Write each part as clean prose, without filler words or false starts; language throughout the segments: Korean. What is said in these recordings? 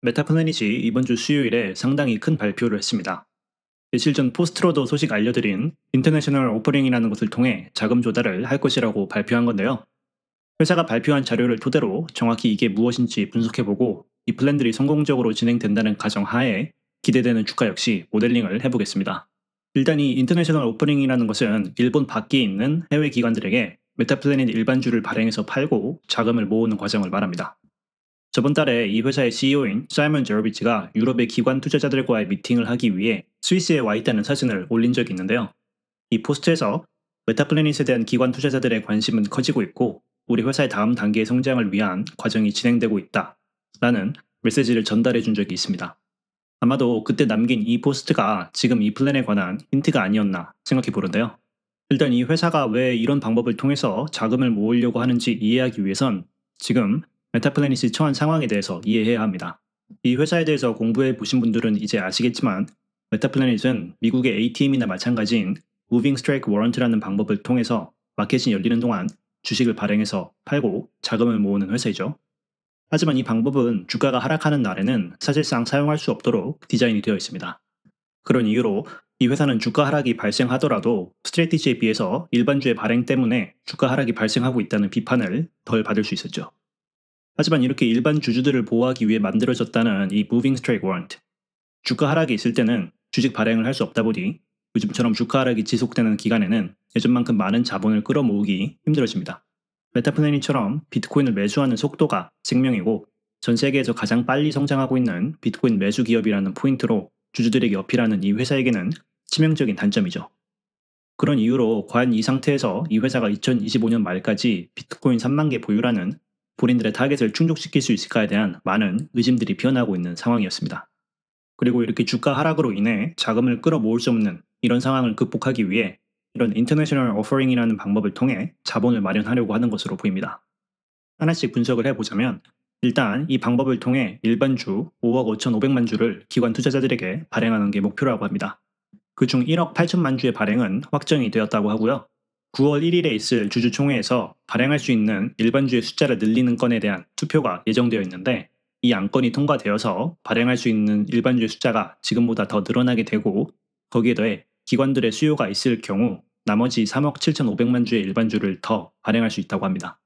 메타플래닛이 이번 주 수요일에 상당히 큰 발표를 했습니다. 며칠 전 포스트로도 소식 알려드린 인터내셔널 오퍼링이라는 것을 통해 자금 조달을 할 것이라고 발표한 건데요. 회사가 발표한 자료를 토대로 정확히 이게 무엇인지 분석해보고 이 플랜들이 성공적으로 진행된다는 가정 하에 기대되는 주가 역시 모델링을 해보겠습니다. 일단 이 인터내셔널 오퍼링이라는 것은 일본 밖에 있는 해외 기관들에게 메타플래닛 일반주를 발행해서 팔고 자금을 모으는 과정을 말합니다. 저번 달에 이 회사의 CEO인 사이먼 제로비치가 유럽의 기관 투자자들과의 미팅을 하기 위해 스위스에 와 있다는 사진을 올린 적이 있는데요. 이 포스트에서 메타플래닛에 대한 기관 투자자들의 관심은 커지고 있고 우리 회사의 다음 단계의 성장을 위한 과정이 진행되고 있다 라는 메시지를 전달해 준 적이 있습니다. 아마도 그때 남긴 이 포스트가 지금 이 플랜에 관한 힌트가 아니었나 생각해 보는데요. 일단 이 회사가 왜 이런 방법을 통해서 자금을 모으려고 하는지 이해하기 위해선 지금 메타플래닛이 처한 상황에 대해서 이해해야 합니다. 이 회사에 대해서 공부해 보신 분들은 이제 아시겠지만 메타플래닛은 미국의 ATM이나 마찬가지인 무빙 스트라이크 워런트라는 방법을 통해서 마켓이 열리는 동안 주식을 발행해서 팔고 자금을 모으는 회사이죠. 하지만 이 방법은 주가가 하락하는 날에는 사실상 사용할 수 없도록 디자인이 되어 있습니다. 그런 이유로 이 회사는 주가 하락이 발생하더라도 스트레티지에 비해서 일반주의 발행 때문에 주가 하락이 발생하고 있다는 비판을 덜 받을 수 있었죠. 하지만 이렇게 일반 주주들을 보호하기 위해 만들어졌다는 이 Moving Strike Warrant. 주가 하락이 있을 때는 주식 발행을 할 수 없다 보니 요즘처럼 주가 하락이 지속되는 기간에는 예전만큼 많은 자본을 끌어모으기 힘들어집니다. 메타플래닛처럼 비트코인을 매수하는 속도가 생명이고 전 세계에서 가장 빨리 성장하고 있는 비트코인 매수 기업이라는 포인트로 주주들에게 어필하는 이 회사에게는 치명적인 단점이죠. 그런 이유로 과연 이 상태에서 이 회사가 2025년 말까지 비트코인 3만 개 보유라는 본인들의 타겟을 충족시킬 수 있을까에 대한 많은 의심들이 피어나고 있는 상황이었습니다. 그리고 이렇게 주가 하락으로 인해 자금을 끌어모을 수 없는 이런 상황을 극복하기 위해 이런 인터내셔널 오퍼링이라는 방법을 통해 자본을 마련하려고 하는 것으로 보입니다. 하나씩 분석을 해보자면 일단 이 방법을 통해 일반주 5억 5,500만 주를 기관 투자자들에게 발행하는 게 목표라고 합니다. 그중 1억 8천만 주의 발행은 확정이 되었다고 하고요. 9월 1일에 있을 주주총회에서 발행할 수 있는 일반주의 숫자를 늘리는 건에 대한 투표가 예정되어 있는데 이 안건이 통과되어서 발행할 수 있는 일반주의 숫자가 지금보다 더 늘어나게 되고 거기에 더해 기관들의 수요가 있을 경우 나머지 3억 7,500만 주의 일반주를 더 발행할 수 있다고 합니다.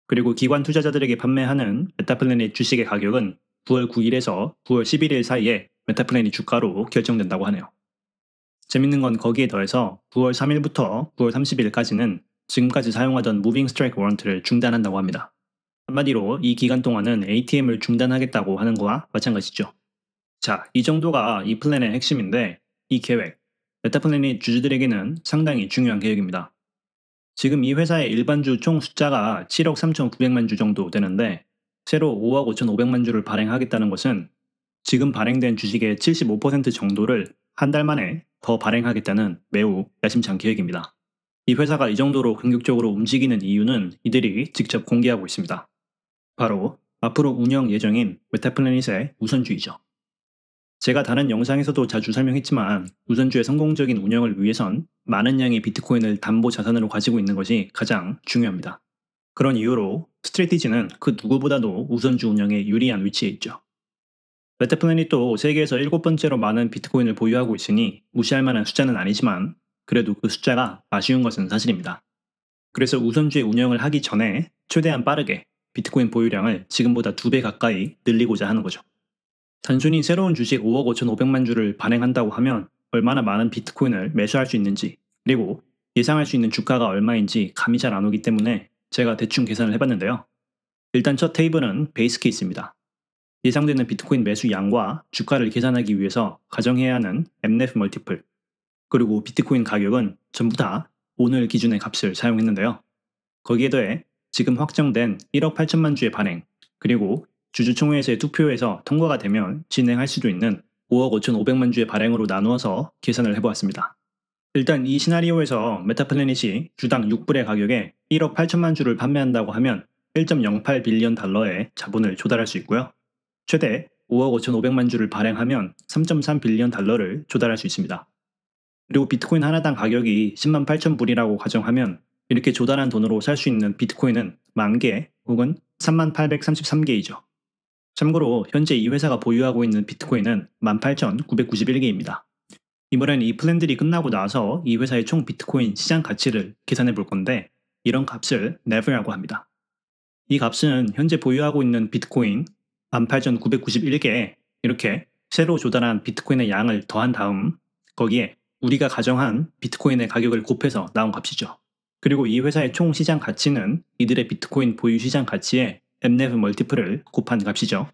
그리고 기관 투자자들에게 판매하는 메타플래닛 주식의 가격은 9월 9일에서 9월 11일 사이에 메타플래닛 주가로 결정된다고 하네요. 재밌는 건 거기에 더해서 9월 3일부터 9월 30일까지는 지금까지 사용하던 무빙 스트라이크 워런트를 중단한다고 합니다. 한마디로 이 기간 동안은 ATM을 중단하겠다고 하는 거와 마찬가지죠. 자, 이 정도가 이 플랜의 핵심인데 이 계획, 메타플래닛 주주들에게는 상당히 중요한 계획입니다. 지금 이 회사의 일반주 총 숫자가 7억 3,900만 주 정도 되는데 새로 5억 5,500만 주를 발행하겠다는 것은 지금 발행된 주식의 75% 정도를 한 달 만에 더 발행하겠다는 매우 야심찬 계획입니다. 이 회사가 이 정도로 공격적으로 움직이는 이유는 이들이 직접 공개하고 있습니다. 바로 앞으로 운영 예정인 메타플래닛의 우선주의죠. 제가 다른 영상에서도 자주 설명했지만 우선주의 성공적인 운영을 위해선 많은 양의 비트코인을 담보 자산으로 가지고 있는 것이 가장 중요합니다. 그런 이유로 스트레티지는 그 누구보다도 우선주 운영에 유리한 위치에 있죠. 메타플래닛도 세계에서 7번째로 많은 비트코인을 보유하고 있으니 무시할 만한 숫자는 아니지만 그래도 그 숫자가 아쉬운 것은 사실입니다. 그래서 우선주의 운영을 하기 전에 최대한 빠르게 비트코인 보유량을 지금보다 2배 가까이 늘리고자 하는 거죠. 단순히 새로운 주식 5억 5,500만 주를 발행한다고 하면 얼마나 많은 비트코인을 매수할 수 있는지 그리고 예상할 수 있는 주가가 얼마인지 감이 잘 안 오기 때문에 제가 대충 계산을 해봤는데요. 일단 첫 테이블은 베이스 케이스입니다. 예상되는 비트코인 매수 양과 주가를 계산하기 위해서 가정해야 하는 MNEF 멀티플 그리고 비트코인 가격은 전부 다 오늘 기준의 값을 사용했는데요. 거기에 더해 지금 확정된 1억 8천만 주의 발행 그리고 주주총회에서의 투표에서 통과가 되면 진행할 수도 있는 5억 5,500만 주의 발행으로 나누어서 계산을 해보았습니다. 일단 이 시나리오에서 메타플래닛이 주당 6불의 가격에 1억 8천만 주를 판매한다고 하면 1.08 빌리언 달러의 자본을 조달할 수 있고요. 최대 5억 5,500만 주를 발행하면 3.3 빌리언 달러를 조달할 수 있습니다. 그리고 비트코인 하나당 가격이 10만 8천 불이라고 가정하면 이렇게 조달한 돈으로 살 수 있는 비트코인은 10,000개 혹은 3만 833개이죠. 참고로 현재 이 회사가 보유하고 있는 비트코인은 18,991개입니다. 이번엔 이 플랜들이 끝나고 나서 이 회사의 총 비트코인 시장 가치를 계산해 볼 건데 이런 값을 NAV라고 합니다. 이 값은 현재 보유하고 있는 비트코인 18,991개에 이렇게 새로 조달한 비트코인의 양을 더한 다음 거기에 우리가 가정한 비트코인의 가격을 곱해서 나온 값이죠. 그리고 이 회사의 총 시장 가치는 이들의 비트코인 보유 시장 가치에 MNAV 멀티플을 곱한 값이죠.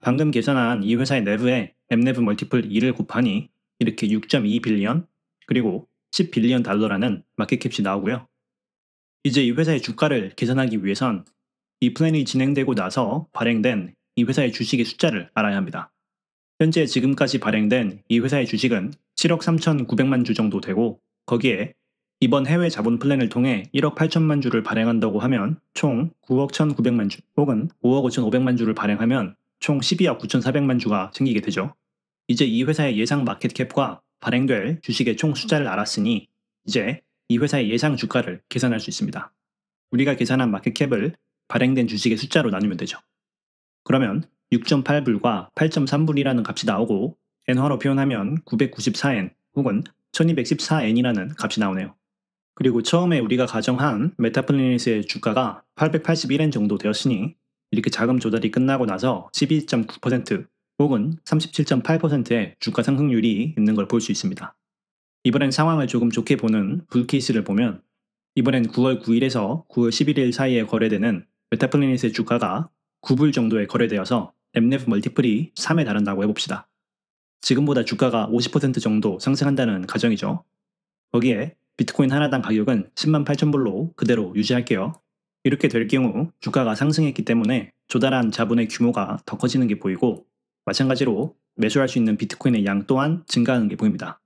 방금 계산한 이 회사의 내부에 MNAV 멀티플 2를 곱하니 이렇게 6.2 빌리언 그리고 10 빌리언 달러라는 마켓캡이 나오고요. 이제 이 회사의 주가를 계산하기 위해선 이 플랜이 진행되고 나서 발행된 이 회사의 주식의 숫자를 알아야 합니다. 현재 지금까지 발행된 이 회사의 주식은 7억 3,900만 주 정도 되고 거기에 이번 해외 자본 플랜을 통해 1억 8천만 주를 발행한다고 하면 총 9억 1,900만 주 혹은 5억 5,500만 주를 발행하면 총 12억 9,400만 주가 생기게 되죠. 이제 이 회사의 예상 마켓캡과 발행될 주식의 총 숫자를 알았으니 이제 이 회사의 예상 주가를 계산할 수 있습니다. 우리가 계산한 마켓캡을 발행된 주식의 숫자로 나누면 되죠. 그러면 6.8불과 8.3불이라는 값이 나오고 엔화로 표현하면 994엔 혹은 1214엔이라는 값이 나오네요. 그리고 처음에 우리가 가정한 메타플래닛의 주가가 881엔 정도 되었으니 이렇게 자금 조달이 끝나고 나서 12.9% 혹은 37.8%의 주가 상승률이 있는 걸 볼 수 있습니다. 이번엔 상황을 조금 좋게 보는 불 케이스를 보면 이번엔 9월 9일에서 9월 11일 사이에 거래되는 메타플래닛의 주가가 9불 정도에 거래되어서 MNAV 멀티플이 3에 달한다고 해봅시다. 지금보다 주가가 50% 정도 상승한다는 가정이죠. 거기에 비트코인 하나당 가격은 10만 8천 불로 그대로 유지할게요. 이렇게 될 경우 주가가 상승했기 때문에 조달한 자본의 규모가 더 커지는 게 보이고 마찬가지로 매수할 수 있는 비트코인의 양 또한 증가하는 게 보입니다.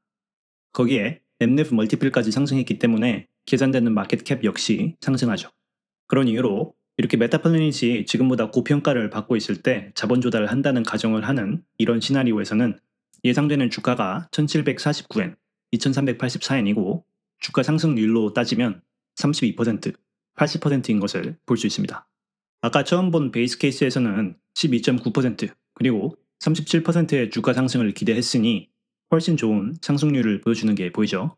거기에 MNAV 멀티플까지 상승했기 때문에 계산되는 마켓캡 역시 상승하죠. 그런 이유로 이렇게 메타플래닛이 지금보다 고평가를 받고 있을 때 자본 조달을 한다는 가정을 하는 이런 시나리오에서는 예상되는 주가가 1749엔, 2384엔이고 주가 상승률로 따지면 32%, 80%인 것을 볼 수 있습니다. 아까 처음 본 베이스 케이스에서는 12.9% 그리고 37%의 주가 상승을 기대했으니 훨씬 좋은 상승률을 보여주는 게 보이죠.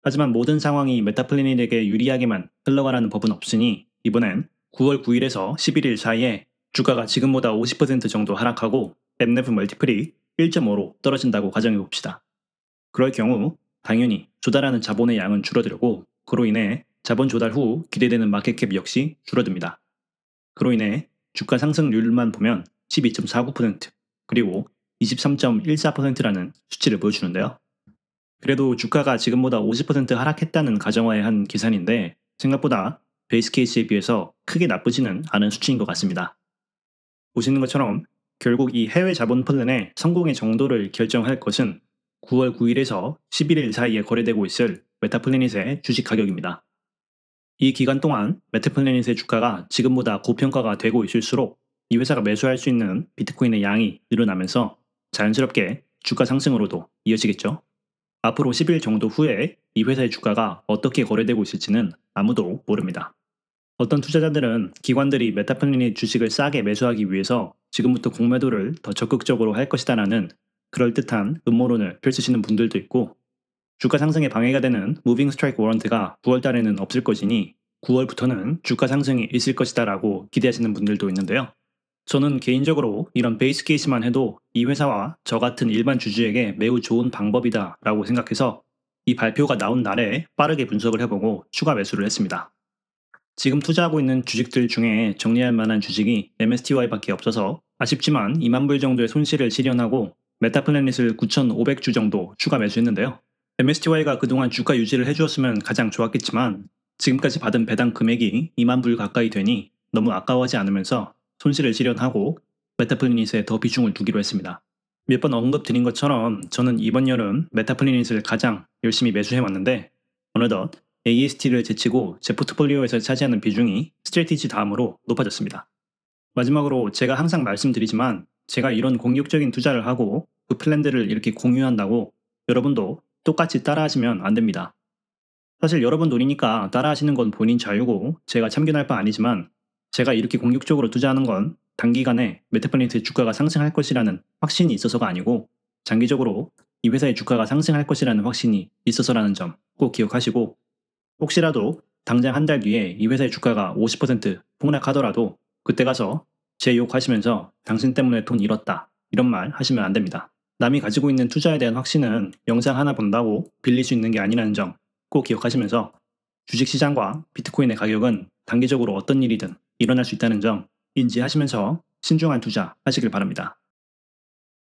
하지만 모든 상황이 메타플래닛에게 유리하게만 흘러가라는 법은 없으니 이번엔 9월 9일에서 11일 사이에 주가가 지금보다 50% 정도 하락하고 MNAV 멀티플이 1.5로 떨어진다고 가정해 봅시다. 그럴 경우 당연히 조달하는 자본의 양은 줄어들고 그로 인해 자본 조달 후 기대되는 마켓캡 역시 줄어듭니다. 그로 인해 주가 상승률만 보면 12.49% 그리고 23.14%라는 수치를 보여주는데요. 그래도 주가가 지금보다 50% 하락했다는 가정하에 한 계산인데 생각보다 베이스 케이스에 비해서 크게 나쁘지는 않은 수치인 것 같습니다. 보시는 것처럼 결국 이 해외 자본 플랜의 성공의 정도를 결정할 것은 9월 9일에서 11일 사이에 거래되고 있을 메타플래닛의 주식 가격입니다. 이 기간 동안 메타플래닛의 주가가 지금보다 고평가가 되고 있을수록 이 회사가 매수할 수 있는 비트코인의 양이 늘어나면서 자연스럽게 주가 상승으로도 이어지겠죠. 앞으로 10일 정도 후에 이 회사의 주가가 어떻게 거래되고 있을지는 아무도 모릅니다. 어떤 투자자들은 기관들이 메타플래닛 주식을 싸게 매수하기 위해서 지금부터 공매도를 더 적극적으로 할 것이다라는 그럴듯한 음모론을 펼치시는 분들도 있고 주가 상승에 방해가 되는 무빙 스트라이크 워런트가 9월 달에는 없을 것이니 9월부터는 주가 상승이 있을 것이다라고 기대하시는 분들도 있는데요. 저는 개인적으로 이런 베이스 케이스만 해도 이 회사와 저 같은 일반 주주에게 매우 좋은 방법이다라고 생각해서 이 발표가 나온 날에 빠르게 분석을 해보고 추가 매수를 했습니다. 지금 투자하고 있는 주식들 중에 정리할 만한 주식이 MSTY밖에 없어서 아쉽지만 2만 불 정도의 손실을 실현하고 메타플래닛을 9,500주 정도 추가 매수했는데요. MSTY가 그동안 주가 유지를 해주었으면 가장 좋았겠지만 지금까지 받은 배당 금액이 2만 불 가까이 되니 너무 아까워하지 않으면서 손실을 실현하고 메타플래닛에 더 비중을 두기로 했습니다. 몇 번 언급드린 것처럼 저는 이번 여름 메타플래닛을 가장 열심히 매수해왔는데 어느덧 AST를 제치고 제 포트폴리오에서 차지하는 비중이 스트래티지 다음으로 높아졌습니다. 마지막으로 제가 항상 말씀드리지만 제가 이런 공격적인 투자를 하고 그 플랜들을 이렇게 공유한다고 여러분도 똑같이 따라하시면 안 됩니다. 사실 여러분 돈이니까 따라하시는 건 본인 자유고 제가 참견할 바 아니지만 제가 이렇게 공격적으로 투자하는 건 단기간에 메타플래닛의 주가가 상승할 것이라는 확신이 있어서가 아니고 장기적으로 이 회사의 주가가 상승할 것이라는 확신이 있어서라는 점 꼭 기억하시고, 혹시라도 당장 한 달 뒤에 이 회사의 주가가 50% 폭락하더라도 그때 가서 제 욕하시면서 당신 때문에 돈 잃었다 이런 말 하시면 안 됩니다. 남이 가지고 있는 투자에 대한 확신은 영상 하나 본다고 빌릴 수 있는 게 아니라는 점 꼭 기억하시면서, 주식시장과 비트코인의 가격은 단기적으로 어떤 일이든 일어날 수 있다는 점 인지하시면서 신중한 투자 하시길 바랍니다.